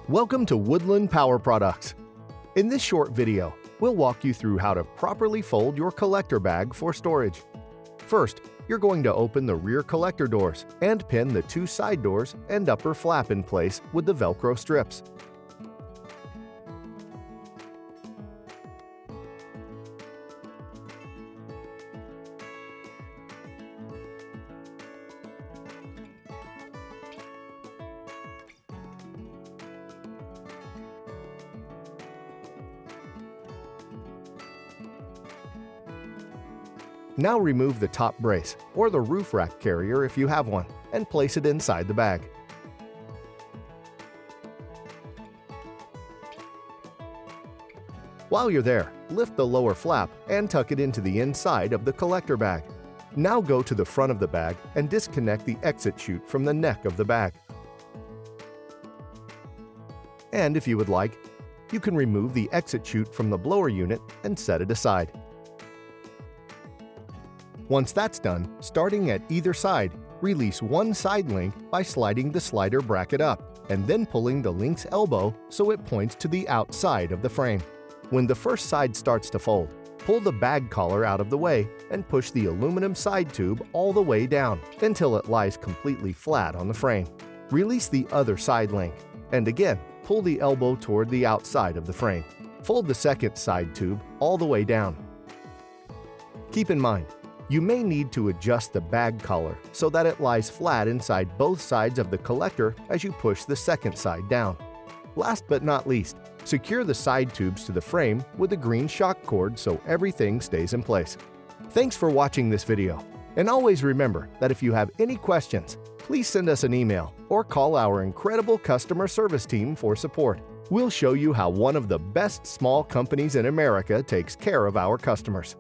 Welcome to Woodland Power Products. In this short video, we'll walk you through how to properly fold your collector bag for storage. First, you're going to open the rear collector doors and pin the two side doors and upper flap in place with the Velcro strips. Now remove the top brace, or the roof rack carrier if you have one, and place it inside the bag. While you're there, lift the lower flap and tuck it into the inside of the collector bag. Now go to the front of the bag and disconnect the exit chute from the neck of the bag. And if you would like, you can remove the exit chute from the blower unit and set it aside. Once that's done, starting at either side, release one side link by sliding the slider bracket up and then pulling the link's elbow so it points to the outside of the frame. When the first side starts to fold, pull the bag collar out of the way and push the aluminum side tube all the way down until it lies completely flat on the frame. Release the other side link, and again, pull the elbow toward the outside of the frame. Fold the second side tube all the way down. Keep in mind, you may need to adjust the bag collar so that it lies flat inside both sides of the collector as you push the second side down. Last but not least, secure the side tubes to the frame with a green shock cord so everything stays in place. Thanks for watching this video, and always remember that if you have any questions, please send us an email or call our incredible customer service team for support. We'll show you how one of the best small companies in America takes care of our customers.